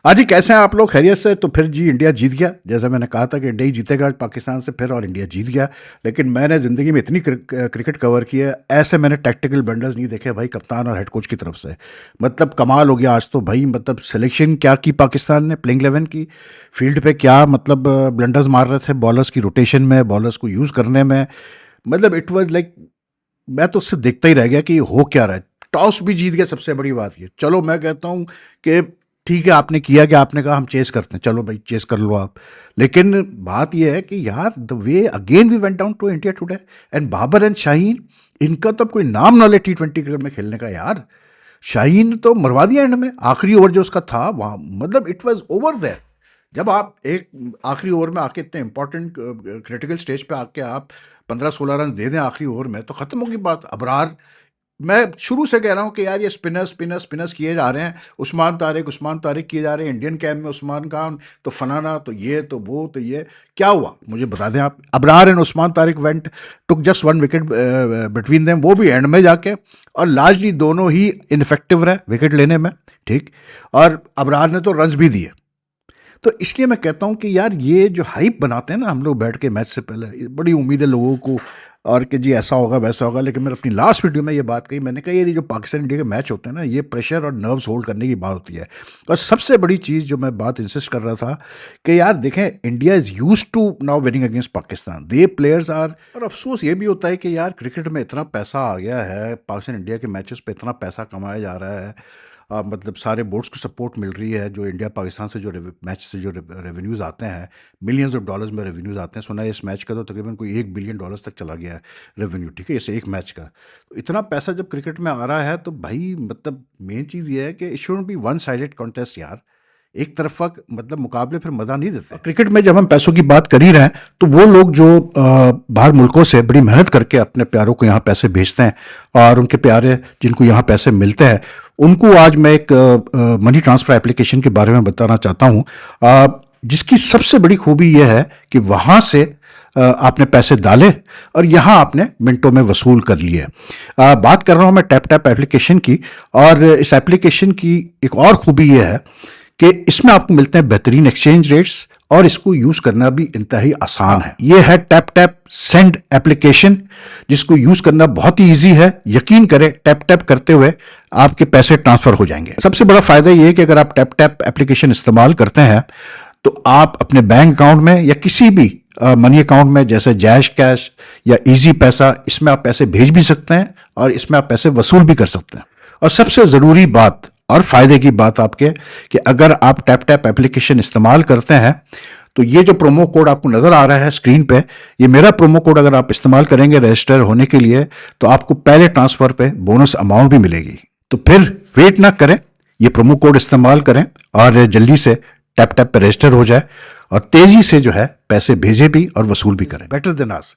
हाँ जी, कैसे हैं आप लोग? खैरियत से? तो फिर जी इंडिया जीत गया। जैसा मैंने कहा था कि इंडिया ही जीतेगा आज पाकिस्तान से फिर, और इंडिया जीत गया। लेकिन मैंने ज़िंदगी में इतनी क्रिकेट कवर की है, ऐसे मैंने टैक्टिकल ब्लंडर्स नहीं देखे भाई कप्तान और हेड कोच की तरफ से। मतलब कमाल हो गया आज तो भाई। मतलब सिलेक्शन क्या की पाकिस्तान ने, प्लेइंग 11 की, फील्ड पे क्या मतलब ब्लंडर्स मार रहे थे बॉलर्स की रोटेशन में, बॉलर्स को यूज़ करने में। मतलब इट वाज लाइक, मैं तो उससे देखता ही रह गया कि ये हो क्या रहा है। टॉस भी जीत गया, सबसे बड़ी बात ये। चलो मैं कहता हूँ कि ठीक है, आपने किया कि आपने कहा हम चेस करते हैं, चलो भाई चेस कर लो आप। लेकिन बात यह है कि यार the way again we went down to India today, and Babar and Shaheen, इनका तो अब कोई नाम ना ले T20 क्रिकेट में खेलने का यार। शाहीन तो मरवा दिया एंड में, आखिरी ओवर जो उसका था वहाँ, मतलब इट वाज ओवर देयर। जब आप एक आखिरी ओवर में आके इतने इंपॉर्टेंट क्रिटिकल स्टेज पे आके आप 15-16 रन दे दें आखिरी ओवर में, तो खत्म होगी बात। अबरार, मैं शुरू से कह रहा हूँ कि यार ये स्पिनर्स किए जा रहे हैं। उस्मान तारिक किए जा रहे हैं इंडियन कैम्प में, उस्मान खान तो फलाना तो ये तो वो तो ये। क्या हुआ मुझे बता दें आप? Abrar and Usman Tariq went, took just one wicket between them, वो भी एंड में जाके। और लार्जली दोनों ही इनफेक्टिव रहे विकेट लेने में, ठीक। और अबरार ने तो रन्स भी दिए। तो इसलिए मैं कहता हूँ कि यार ये जो हाइप बनाते हैं ना हम लोग बैठ के मैच से पहले, ये बड़ी उम्मीद है लोगों को, और कि जी ऐसा होगा वैसा होगा। लेकिन मैंने अपनी लास्ट वीडियो में ये बात कही, मैंने कहा ये जो पाकिस्तान इंडिया के मैच होते हैं ना, ये प्रेशर और नर्व्स होल्ड करने की बात होती है। और सबसे बड़ी चीज़ जो मैं बात इंसिस्ट कर रहा था कि यार देखें, India is use to now winning against Pakistan, they players are. और अफसोस ये भी होता है कि यार क्रिकेट में इतना पैसा आ गया है, पाकिस्तान इंडिया के मैचेस पे इतना पैसा कमाया जा रहा है। मतलब सारे बोर्ड्स को सपोर्ट मिल रही है, जो इंडिया पाकिस्तान से जो मैच से जो रेवेन्यूज़ आते हैं, मिलियंस ऑफ डॉलर्स में रेवेन्यूज़ आते हैं। सुना है इस मैच का तो तकरीबन कोई $1 बिलियन तक चला गया है रेवेन्यू, ठीक है, इसे एक मैच का। तो इतना पैसा जब क्रिकेट में आ रहा है तो भाई मतलब मेन चीज़ ये है कि it shouldn't be one sided contest यार। एक तरफा मतलब मुकाबले फिर मज़ा नहीं देते। क्रिकेट में जब हम पैसों की बात कर ही रहे हैं, तो वो लोग जो बाहर मुल्कों से बड़ी मेहनत करके अपने प्यारों को यहाँ पैसे भेजते हैं, और उनके प्यारे जिनको यहाँ पैसे मिलते हैं, उनको आज मैं एक मनी ट्रांसफ़र एप्लीकेशन के बारे में बताना चाहता हूँ, जिसकी सबसे बड़ी खूबी यह है कि वहाँ से आपने पैसे डाले और यहाँ आपने मिनटों में वसूल कर लिए। बात कर रहा हूँ मैं टैप टैप एप्लीकेशन की। और इस एप्लीकेशन की एक और खूबी यह है कि इसमें आपको मिलते हैं बेहतरीन एक्सचेंज रेट्स, और इसको यूज़ करना भी इंतहाई आसान है। ये है टैप टैप सेंड एप्लीकेशन, जिसको यूज़ करना बहुत ही ईजी है। यकीन करें, टैप टैप करते हुए आपके पैसे ट्रांसफ़र हो जाएंगे। सबसे बड़ा फ़ायदा ये है कि अगर आप टैप टैप एप्लीकेशन इस्तेमाल करते हैं, तो आप अपने बैंक अकाउंट में या किसी भी मनी अकाउंट में, जैसे जैश कैश या इजी पैसा, इसमें आप पैसे भेज भी सकते हैं और इसमें आप पैसे वसूल भी कर सकते हैं। और सबसे ज़रूरी बात और फ़ायदे की बात आपके, कि अगर आप टैप टैप एप्लीकेशन इस्तेमाल करते हैं, तो ये जो प्रोमो कोड आपको नज़र आ रहा है स्क्रीन पे, ये मेरा प्रोमो कोड अगर आप इस्तेमाल करेंगे रजिस्टर होने के लिए, तो आपको पहले ट्रांसफ़र पे बोनस अमाउंट भी मिलेगी। तो फिर वेट ना करें, ये प्रोमो कोड इस्तेमाल करें और जल्दी से टैप टैप पे रजिस्टर हो जाए, और तेज़ी से जो है पैसे भेजे भी और वसूल भी करें। Better than us.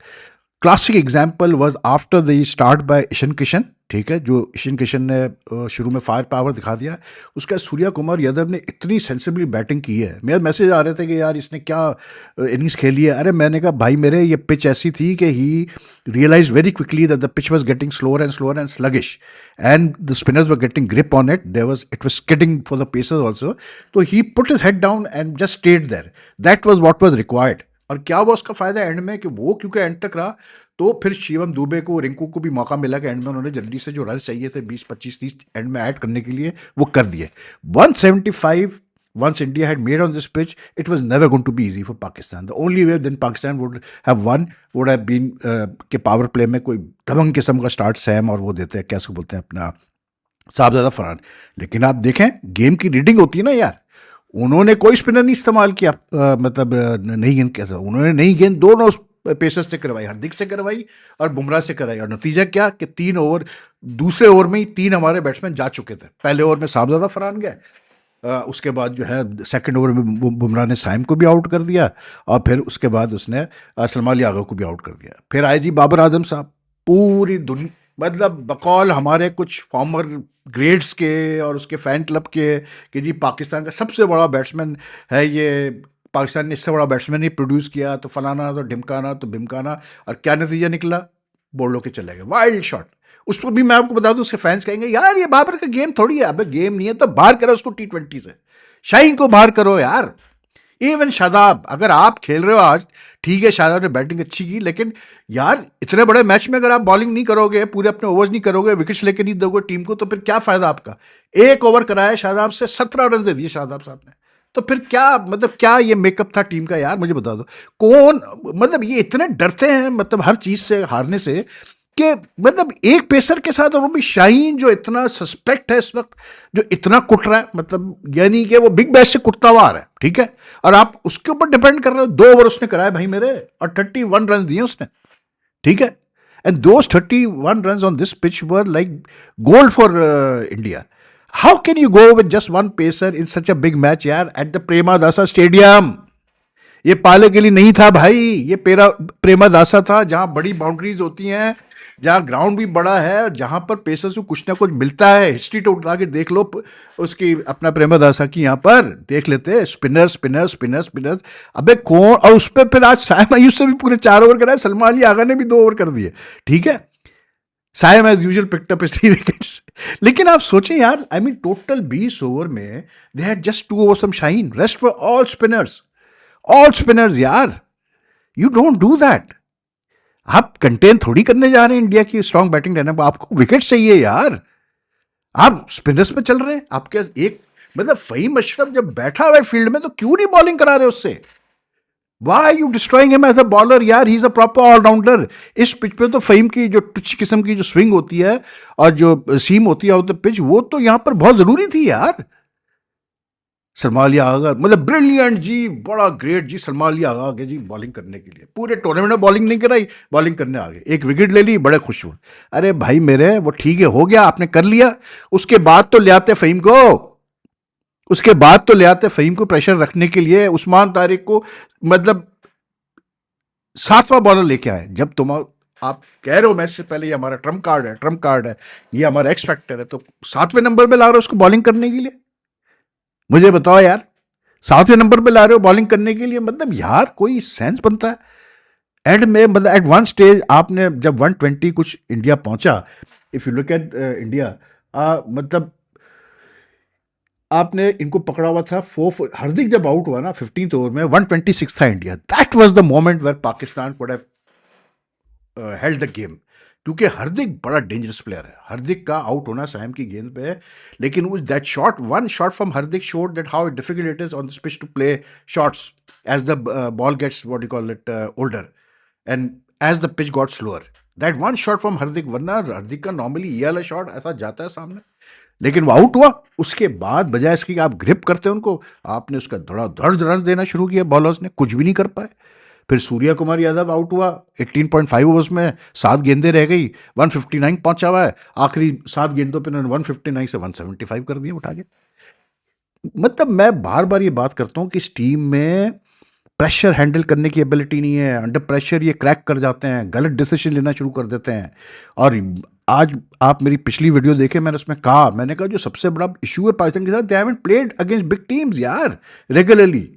Classic example was after the start by Ishan Kishan, ठीक है, जो ईशन किशन ने शुरू में फायर पावर दिखा दिया। उसके बाद सूर्या कुमार यादव ने इतनी सेंसिबली बैटिंग की है। मेरे मैसेज आ रहे थे कि यार इसने क्या इनिंग्स खेली है। अरे मैंने कहा भाई मेरे, ये पिच ऐसी थी कि he realise very quickly that the pitch was getting slower and sluggish, and the spinners were getting grip on it, it was skidding for the pacers also. तो he put his head down and just stayed there. That was what was required. और क्या हुआ उसका फायदा and में, कि वो क्योंकि एंड तक रहा, तो फिर शिवम दुबे को, रिंकू को भी मौका मिला कि एंड में उन्होंने जल्दी से जो रन चाहिए थे 20-25-30 एंड में ऐड करने के लिए, वो कर दिए। 175 once India had made on this pitch, it was never going to be easy for Pakistan. The only way then Pakistan would have won would have been कि पावर प्ले में कोई दबंग किस्म का स्टार्ट सैम और वो देते हैं, कैसे बोलते हैं अपना, साहबजादा फरहान। लेकिन आप देखें गेम की रीडिंग होती है ना यार, उन्होंने कोई स्पिनर नहीं इस्तेमाल किया, मतलब नई गेंद, कैसा उन्होंने नई गेंद दोनों पेसर्स से करवाई, हार्दिक से करवाई और बुमराह से करवाई। और नतीजा क्या कि 3 ओवर, दूसरे ओवर में ही 3 हमारे बैट्समैन जा चुके थे। पहले ओवर में साहबजादा फरहान गए, उसके बाद जो है सेकंड ओवर में बुमराह ने साइम को भी आउट कर दिया, और फिर उसके बाद उसने सलमान अली आगा को भी आउट कर दिया। फिर आए जी बाबर आजम साहब, पूरी दुनिया, मतलब बकौल हमारे कुछ फॉर्मर ग्रेड्स के और उसके फ़ैन क्लब के, कि जी पाकिस्तान का सबसे बड़ा बैट्समैन है ये, पाकिस्तान ने इससे बड़ा बैट्समैन ही प्रोड्यूस किया, तो फलाना तो ढिमकाना तो भिमकाना। और क्या नतीजा निकला? बोल्ड के चले गए, वाइल्ड शॉट। उस पर भी मैं आपको बता दूं, उसके फैंस कहेंगे यार ये बाबर का गेम थोड़ी है। अबे गेम नहीं है तो बाहर करो उसको T20 से, शाहीन को बाहर करो यार। इवन शादाब, अगर आप खेल रहे हो आज, ठीक है शादाब ने बैटिंग अच्छी की, लेकिन यार इतने बड़े मैच में अगर आप बॉलिंग नहीं करोगे, पूरे अपने ओवर्स नहीं करोगे, विकेट्स लेके नहीं दोगे टीम को, तो फिर क्या फायदा आपका। एक ओवर कराया शादाब से, 17 रन दे दिए शादाब साहब ने, तो फिर क्या मतलब, क्या ये मेकअप था टीम का यार, मुझे बता दो। कौन मतलब ये इतने डरते हैं मतलब हर चीज से हारने से, कि मतलब एक पेसर के साथ, और वो भी शाहीन जो इतना सस्पेक्ट है इस वक्त, जो इतना कुट रहा है, मतलब यानी कि वो बिग बैश से कुटता हुआ आ रहा है, ठीक है, और आप उसके ऊपर डिपेंड कर रहे हो। 2 ओवर उसने कराए भाई मेरे, और 31 रन दिए उसने, ठीक है। And those 31 run on this pitch were like gold for India. How can you go with just one pacer in such a big match यार, एट द प्रेमादासा स्टेडियम। ये पाले के लिए नहीं था भाई, ये प्रेमादासा था, जहां बड़ी बाउंड्रीज होती हैं, जहां ग्राउंड भी बड़ा है, जहां पर पेसर्स को कुछ ना कुछ मिलता है। हिस्ट्री तो उठा के देख लो उसकी, अपना प्रेमादासा की, यहां पर देख लेते हैं, स्पिनर स्पिनर स्पिनर स्पिनर। अबे कौन, और उस पर फिर आज साइम अयूब से भी पूरे 4 ओवर कराए, सलमान अली आगा ने भी 2 ओवर कर दिए, ठीक है। Saim as usual picked up 3 wickets. लेकिन आप सोचें यार, आई मीन टोटल 20 ओवर में they had just 2 overs from Shaheen, rest for all spinners, all spinners यार। You don't do that. आप कंटेन थोड़ी करने जा रहे हैं इंडिया की स्ट्रॉन्ग बैटिंग रहना, आपको विकेट चाहिए यार। आप स्पिनर्स पे चल रहे हैं, आपके एक मतलब फ़हीम अशरफ जब बैठा हुआ है फील्ड में, तो क्यों नहीं बॉलिंग करा रहे उससे। Why are you destroying him as a bowler यार, he is a proper allrounder. इस पिच पे तो फ़हीम की जो टुच किस्म की जो स्विंग होती है और जो सीम होती है आउट द पिच, वो तो यहां पर बहुत जरूरी थी यार। सलमान अली आगा मतलब ब्रिलियंट जी, बड़ा ग्रेट जी, सलमान अली आगा आगे जी बॉलिंग करने के लिए, पूरे टूर्नामेंट में बॉलिंग नहीं कराई, बॉलिंग करने आ गए, 1 विकेट ले ली, बड़े खुश हुए। अरे भाई मेरे, वो ठीक है, हो गया, आपने कर लिया, उसके बाद तो ले आते फ़हीम को, उसके बाद तो ले आते फ़हीम को प्रेशर रखने के लिए, उस्मान तारिक को मतलब 7वां बॉलर लेके आए। जब तुम आप कह रहे हो मैच से पहले ये हमारा ट्रम्प कार्ड है, ट्रम्प कार्ड है, ये हमारा एक्स फैक्टर है, तो 7वें नंबर पे ला रहे हो उसको बॉलिंग करने के लिए। मुझे बताओ यार, 7वें नंबर पे ला रहे हो बॉलिंग करने के लिए, मतलब यार कोई सेंस बनता है। एंड में मतलब एट वन स्टेज आपने जब 120 कुछ इंडिया पहुंचा, if you look at India, मतलब आपने इनको पकड़ा हुआ था 4, हार्दिक जब आउट हुआ ना 15th ओवर में, 126 था India. That was the moment where Pakistan could have held the game, क्योंकि हार्दिक बड़ा डेंजरस प्लेयर है। हार्दिक का आउट होना साइम की गेंद पे है, लेकिन वो that shot, one shot from Hardik showed that how difficult it is on this pitch to play shots as the ball gets what you call it older and as the pitch got slower. That one shot from Hardik, वरना हार्दिक का normally ये वाला shot ऐसा जाता है सामने, लेकिन वो आउट हुआ। उसके बाद बजाय इसकी आप ग्रिप करते हैं उनको, आपने उसका धड़ रन देना शुरू किया, बॉलर्स ने कुछ भी नहीं कर पाए। फिर सूर्या कुमार यादव आउट हुआ 18.5 ओवर्स में, 7 गेंदें रह गई, 159 पहुंचा हुआ है, आखिरी 7 गेंदों पे उन्होंने 159 से 175 कर दिए उठा के। मतलब मैं बार बार ये बात करता हूँ कि इस टीम में प्रेशर हैंडल करने की एबिलिटी नहीं है, अंडर प्रेशर ये क्रैक कर जाते हैं, गलत डिसीजन लेना शुरू कर देते हैं। और आज आप मेरी पिछली वीडियो देखे, मैंने उसमें कहा, मैंने कहा जो सबसे बड़ा इशू है पाकिस्तान के साथ, they haven't played against big teams यार रेगुलरली।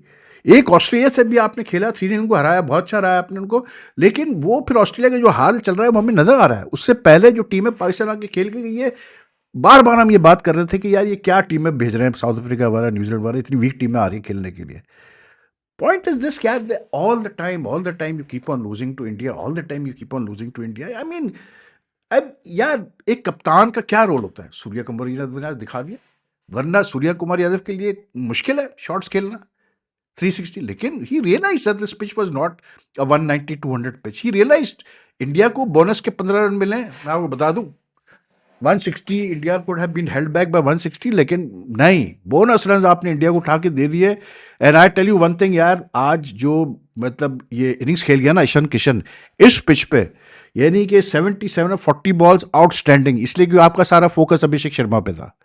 एक ऑस्ट्रेलिया से भी आपने खेला, 3 उनको हराया, बहुत अच्छा रहा आपने उनको, लेकिन वो फिर ऑस्ट्रेलिया का जो हाल चल रहा है वो हमें नजर आ रहा है। उससे पहले जो टीमें पाकिस्तान आके खेल के गई है, बार बार हम ये बात कर रहे थे कि यार ये क्या टीमें भेज रहे हैं, साउथ अफ्रीका वाला, न्यूजीलैंड वाला, इतनी वीक टीमें आ रही है खेलने के लिए। Point is this, क्या all the time you keep on losing to India, all the time you keep on losing to India. I mean, अब यार एक कप्तान का क्या रोल होता है, सूर्या कुमार यादव ने दिखा दिया, वरना सूर्या कुमार यादव के लिए मुश्किल है शॉट्स खेलना 360, लेकिन he realise that this pitch was not a 190-200 pitch. He realised India को बोनस के 15 रन मिले। मैं आपको बता दूं 160 India could have been held back by 160, लेकिन नहीं, बोनस रन आपने इंडिया को उठा के दे दिए। And I tell you one thing यार, आज जो मतलब ये इनिंग्स खेल गया ना ईशान किशन इस पिच पे, यानी कि 77 और 40 बॉल्स आउटस्टैंडिंग, इसलिए कि आपका सारा फोकस अभिषेक शर्मा पे था।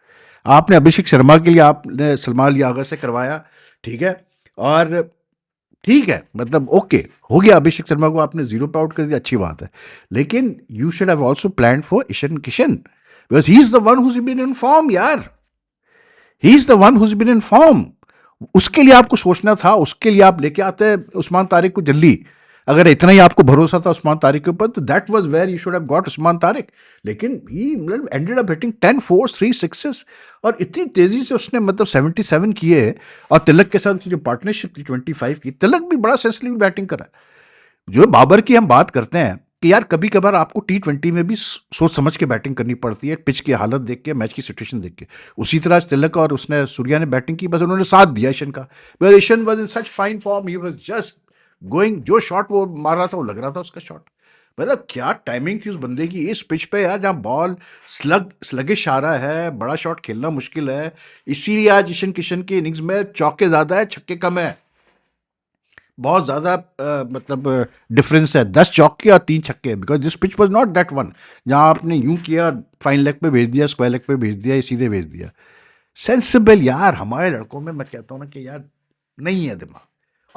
आपने अभिषेक शर्मा के लिए आपने सलमान अली आगा से करवाया, ठीक है, और ठीक है, मतलब ओके हो गया, अभिषेक शर्मा को आपने 0 पे आउट कर दिया, अच्छी बात है, लेकिन you should have also planned for Ishan Kishan, because he is the one who's been in form यार, he is the one who's been in form. उसके लिए आपको सोचना था, उसके लिए आप लेके आते उस्मान तारिक को जल्दी। अगर इतना ही आपको भरोसा था उस्मान तारिक के ऊपर, तो that was where you should have got Usman Tariq. लेकिन ही मतलब ended up hitting 10 fours 3 sixes, और इतनी तेजी से उसने मतलब 77 किए। और तिलक के साथ जो पार्टनरशिप थी 25 की, तिलक भी बड़ा सेंसिबल बैटिंग करा। जो बाबर की हम बात करते हैं कि यार कभी कभार आपको T20 में भी सोच समझ के बैटिंग करनी पड़ती है, पिच की हालत देख के, मैच की सिचुएशन देख के। उसी तरह आज तिलक और उसने सूर्या ने बैटिंग की, बस उन्होंने साथ दिया ईशन का। Ishan was in such fine form, he was just going, जो शॉट वो मार रहा था वो लग रहा था उसका शॉट। मतलब क्या टाइमिंग थी उस बंदे की इस पिच पे यार, जहाँ बॉल स्लगिश आ रहा है, बड़ा शॉट खेलना मुश्किल है। इसीलिए आज ईशन किशन की इनिंग्स में चौके ज्यादा है, छक्के कम है। बहुत ज़्यादा मतलब डिफरेंस है 10 चौके और 3 छक्के, because this pitch was not that one जहाँ आपने यूं किया, फाइन लेग पे भेज दिया, स्क्वायर लेग पे भेज दिया या सीधे भेज दिया। सेंसिबल यार हमारे लड़कों में, मैं कहता हूँ ना कि यार नहीं है दिमाग।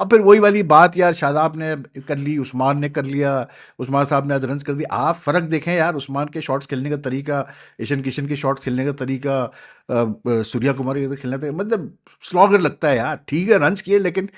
और फिर वही वाली बात यार, शादाब ने कर ली, उस्मान ने कर लिया, उस्मान साहब ने आज रन कर दिया। आप फ़र्क देखें यार, उस्मान के शॉट्स खेलने का तरीका, ईशन किशन के शॉट्स खेलने का तरीका, सूर्या कुमार के खेलने का तरीका, मतलब स्लॉगर लगता है यार। ठीक है रन किए, लेकिन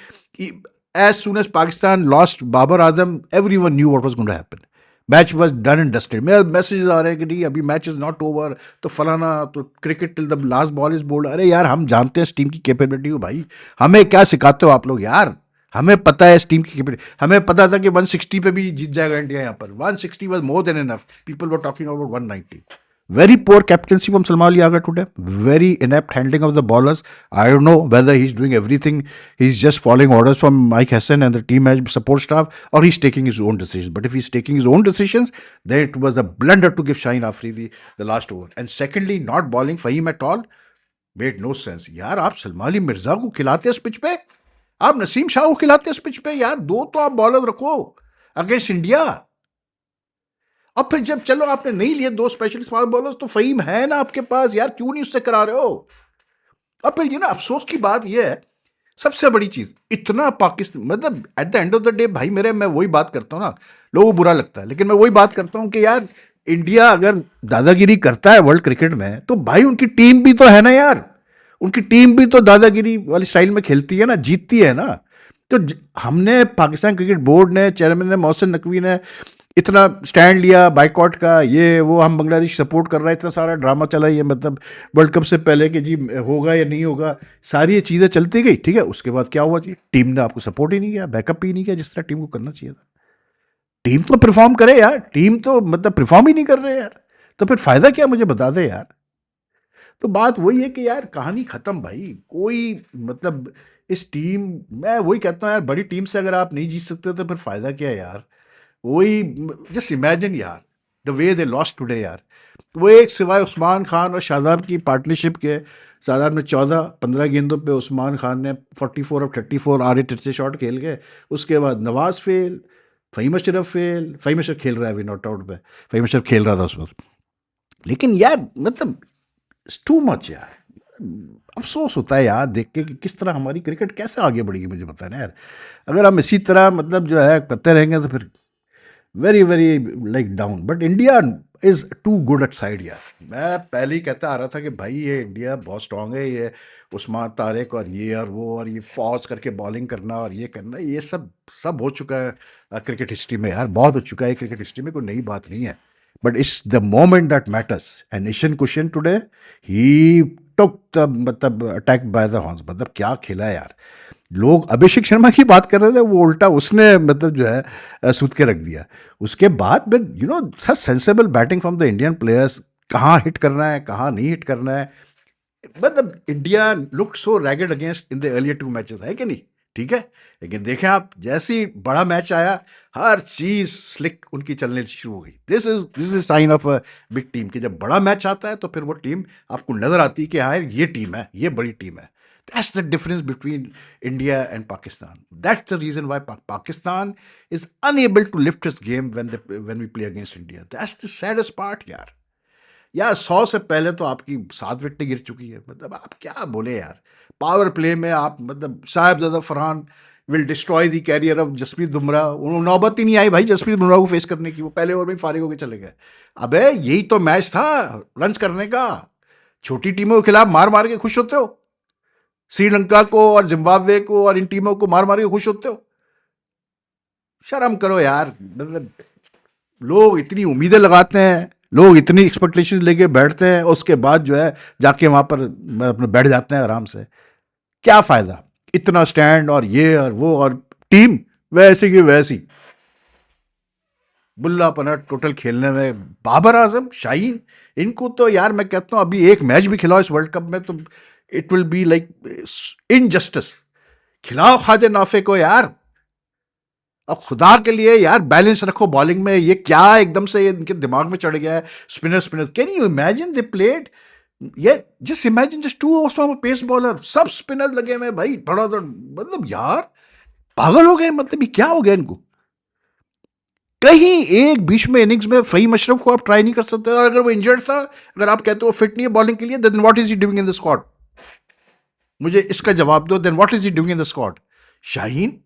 as soon as Pakistan lost Babar Azam, everyone knew what was going to happen. Match was done and dusted. मेरे मैसेज आ रहे हैं कि नहीं अभी मैच इज नॉट ओवर, तो फलाना, तो cricket till the last ball is bowled. अरे यार हम जानते हैं इस टीम की कैपेबिलिटी हो भाई, हमें क्या सिखाते हो आप लोग यार। हमें पता है इस टीम की कैपेबिलिटी, हमें पता था कि 160 पे भी जीत जाएगा इंडिया। यहाँ पर 160 was more than enough, people were talking about 190। Very poor captaincy from Salman Ali Aga today. Very inept handling of the bowlers. I don't know whether he's doing everything. He's just following orders from Mike Hassan and the team support staff, or he's taking his own decisions. But if he's taking his own decisions, then it was a blunder to give Shaheen Afridi the last over. And secondly, not bowling Fahim at all made no sense. यार आप सलमान अली मिर्जा को खिलाते इस pitch पे, आप नसीम शाह को खिलाते इस पिच पे यार, दो तो आप बॉलर रखो अगेंस्ट इंडिया। अब फिर जब चलो आपने नहीं लिए दो स्पेशलिस्ट फास्ट बॉलर्स, तो फहीम है ना आपके पास यार, क्यों नहीं उससे करा रहे हो। अब फिर अफसोस की बात यह है, सबसे बड़ी चीज, इतना पाकिस्तान, मतलब at the end of the day भाई, मेरे मैं वही बात करता हूँ ना, लोगों को बुरा लगता है, लेकिन मैं वही बात करता हूँ कि यार इंडिया अगर दादागिरी करता है वर्ल्ड क्रिकेट में, तो भाई उनकी टीम भी तो है ना यार, उनकी टीम भी तो दादागिरी वाली स्टाइल में खेलती है ना, जीतती है ना। तो हमने, पाकिस्तान क्रिकेट बोर्ड ने, चेयरमैन ने, मोहसिन नकवी ने इतना स्टैंड लिया बाइकआउट का, ये वो, हम बांग्लादेश सपोर्ट कर रहा है, इतना सारा ड्रामा चला ये, मतलब वर्ल्ड कप से पहले कि जी होगा या नहीं होगा, सारी ये चीज़ें चलती गई। ठीक है, उसके बाद क्या हुआ जी, टीम ने आपको सपोर्ट ही नहीं किया, बैकअप ही नहीं किया जिस तरह टीम को करना चाहिए था। टीम तो परफॉर्म करे यार, टीम तो मतलब परफॉर्म ही नहीं कर रहे यार, तो फिर फायदा क्या, मुझे बता दे यार। तो बात वही है कि यार कहानी खत्म भाई, कोई मतलब इस टीम, मैं वही कहता हूँ यार, बड़ी टीम से अगर आप नहीं जीत सकते तो फिर फायदा क्या है यार। वही, जस्ट इमेजिन यार the way they lost today यार। वो एक सिवाय उस्मान खान और शादाब की पार्टनरशिप के, शादाब ने 14-15 गेंदों पे, उस्मान खान ने 44 और 34 आरे तिरछे शॉट खेल गए। उसके बाद नवाज फेल, फ़हीम अशरफ फेल, फ़हीम अशरफ खेल रहा है अभी नॉट आउट पे, फ़हीम अशरफ खेल रहा था उस वक्त। लेकिन यार मतलब टू मच यार, अफसोस होता है यार देख के कि किस तरह हमारी क्रिकेट कैसे आगे बढ़ेगी, मुझे पता है ना यार। अगर हम इसी तरह मतलब जो है करते रहेंगे तो फिर very very like down. But India is too good at side यार। मैं पहले ही कहता आ रहा था कि भाई ये इंडिया बहुत स्ट्रांग है, ये उस्मान तारिक और ये और वो और ये फॉज करके बॉलिंग करना और ये करना, ये सब सब हो चुका है क्रिकेट हिस्ट्री में यार, बहुत हो चुका है क्रिकेट हिस्ट्री में, कोई नई बात नहीं है। But it's the moment that matters, and Ishan cushion today he took the मतलब अटैक बाय द हॉर्न्स, मतलब क्या खेला है यार। लोग अभिषेक शर्मा की बात कर रहे थे, वो उल्टा उसने मतलब जो है सूद के रख दिया। उसके बाद में such sensible batting from the Indian players, कहाँ हिट करना है कहाँ नहीं हिट करना है। मतलब India look so ragged against in the earlier 2 matches, है कि नहीं। ठीक है, लेकिन देखें आप, जैसे ही बड़ा मैच आया हर चीज स्लिक उनकी चलने शुरू हो गई। This is sine of a big team, कि जब बड़ा मैच आता है तो फिर वो टीम आपको नजर आती है कि हाँ ये टीम है, ये बड़ी टीम है। That's the difference between India and Pakistan. That's the reason why Pakistan is unable to lift its game when we play against India. That's the saddest part, यार। यार 100 से पहले तो आपकी 7 विकेटें गिर चुकी है, मतलब आप क्या बोले यार। पावर प्ले में आप मतलब Sahibzada Farhan will destroy the career of Jasprit Bumrah, नौबत ही नहीं आई भाई जसप्रीत बुमराह को फेस करने की, वो पहले ओवर में फारिग होकर चले गए। अबे यही तो मैच था रन्स करने का, छोटी टीमों के खिलाफ मार मार के खुश होते हो, श्रीलंका को और जिम्बाब्वे को और इन टीमों को मार मार के खुश होते हो। शर्म करो यार, मतलब लोग इतनी उम्मीदें लगाते हैं, लोग इतनी एक्सपेक्टेशंस लेके बैठते हैं, उसके बाद जो है जाके वहां पर अपने बैठ जाते हैं आराम से। क्या फायदा इतना स्टैंड और ये और वो, और टीम वैसी की वैसी, बुल्लापना टोटल खेलने में। बाबर आजम, शाहीन, इनको तो यार मैं कहता हूं अभी एक मैच भी खिलाओ इस वर्ल्ड कप में तो it will be like injustice. खिलाओ खाजे नाफे को यार, अब खुदा के लिए यार बैलेंस रखो बॉलिंग में। ये क्या एकदम से ये इनके दिमाग में चढ़ गया है, spinner spinner. Can you imagine they played, ये just imagine just 2 overs from pace bowler, सब स्पिनर लगे हुए भाई धड़ाधड़, मतलब यार पागल हो गए, मतलब ये क्या हो गया इनको। कहीं एक बीच में इनिंग्स में फहीम अशरफ को आप ट्राई नहीं कर सकते, और अगर वो इंजर्ड था, अगर आप कहते हो फिट नहीं है बॉलिंग के लिए, then what is he doing in the squad? मुझे इसका जवाब दो, then what is he doing in the squad? Shaheen,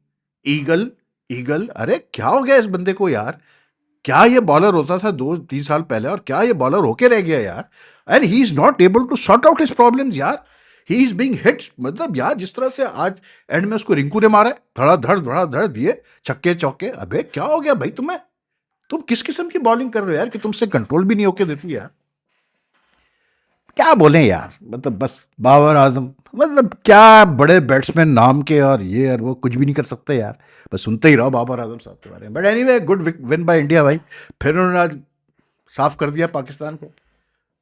eagle, eagle, अरे क्या हो गया इस बंदे को यार? क्या ये बॉलर होता था 2-3 साल पहले, और क्या ये बॉलर होके रह गया यार? And he is not able to sort out his problems यार। ही इज बीइंग हिट, मतलब यार जिस तरह से आज एंड में उसको रिंकू ने मारा है, धड़ा धड़ दिए छक्के चौके। अबे क्या हो गया भाई तुम्हें? तुम किस किस्म की बॉलिंग कर रहे हो यार कि तुमसे कंट्रोल भी नहीं होके देती यार? क्या बोलें यार, मतलब बस बाबर आजम, मतलब क्या बड़े बैट्समैन नाम के, और ये और वो कुछ भी नहीं कर सकते यार। बस सुनते ही रहो बाबर आजम साहब के बारे में। But anyway, good win by India भाई। फिर उन्होंने आज साफ कर दिया पाकिस्तान को।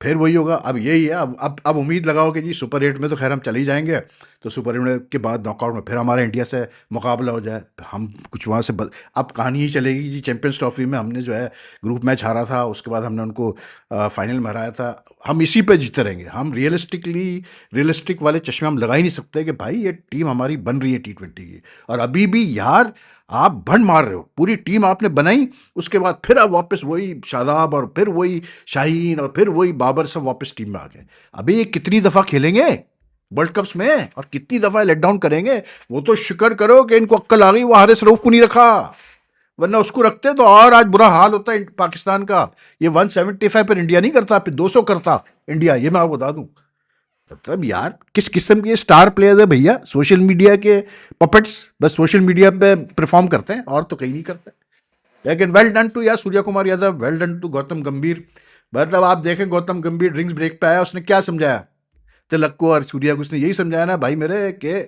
फिर वही होगा, अब यही है। अब उम्मीद लगाओ कि जी सुपर 8 में तो खैर हम चले ही जाएंगे, तो सुपर 8 के बाद नॉकआउट में फिर हमारे इंडिया से मुकाबला हो जाए, हम कुछ वहाँ से अब कहानी ही चलेगी जी। चैंपियंस ट्रॉफी में हमने जो है ग्रुप मैच हारा था, उसके बाद हमने उनको फाइनल में हराया था। हम इसी पे जीते रहेंगे। हम रियलिस्टिक वाले चश्मे हम लगा ही नहीं सकते कि भाई ये टीम हमारी बन रही है T20 की। और अभी भी यार आप भंड मार रहे हो, पूरी टीम आपने बनाई, उसके बाद फिर आप वापस वही शादाब और फिर वही शाहीन और फिर वही बाबर सब वापस टीम में आ गए। अभी ये कितनी दफ़ा खेलेंगे वर्ल्ड कप्स में, और कितनी दफ़ा लेट डाउन करेंगे? वो तो शुक्र करो कि इनको अक्ल आ गई, वो हारिस रऊफ को नहीं रखा, वरना उसको रखते तो और आज बुरा हाल होता है पाकिस्तान का। ये 175 पर इंडिया नहीं करता, फिर 200 करता इंडिया, ये मैं आपको बता दूं। मतलब यार किस किस्म के स्टार प्लेयर्स है भैया, सोशल मीडिया के पपेट्स, बस सोशल मीडिया पे परफॉर्म करते हैं और तो कहीं नहीं करते। लेकिन वेल डन टू यार Surya Kumar Yadav, well done to Gautam Gambhir. मतलब आप देखें गौतम गंभीर ड्रिंक्स ब्रेक पे आया, उसने क्या समझाया तिलक को और सूर्या को? उसने यही समझाया ना भाई मेरे के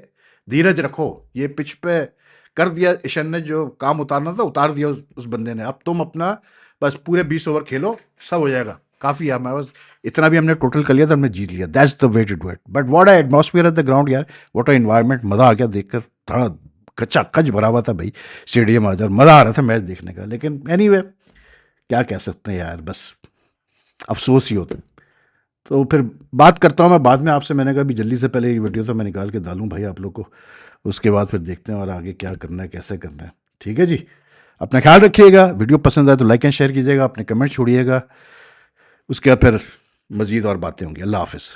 धीरज रखो, ये पिच पे कर दिया ईशन ने, जो काम उतारना था उतार दिया उस बंदे ने। अब तुम अपना बस पूरे 20 ओवर खेलो, सब हो जाएगा, काफ़ी है हमारे पास। इतना भी हमने टोटल कर लिया तो हमने जीत लिया। That's the way to do it. But what a atmosphere at the ground यार, व्हाट अ एनवायरनमेंट, मज़ा आ गया देखकर। थोड़ा कच्चा कच भरा हुआ था भाई स्टेडियम आज, और मज़ा आ रहा था मैच देखने का। लेकिन एनीवे क्या कह सकते हैं यार, बस अफसोस ही होता है। तो फिर बात करता हूँ मैं बाद में आपसे। मैंने कहा अभी जल्दी से पहले ये वीडियो तो मैं निकाल के डालूँ भाई आप लोग को, उसके बाद फिर देखते हैं और आगे क्या करना है, कैसे करना है। ठीक है जी, अपना ख्याल रखिएगा। वीडियो पसंद आए तो लाइक एंड शेयर कीजिएगा, अपने कमेंट छोड़िएगा। उसके बाद फिर मज़ीद और बातें होंगी। अल्लाह हाफिज़।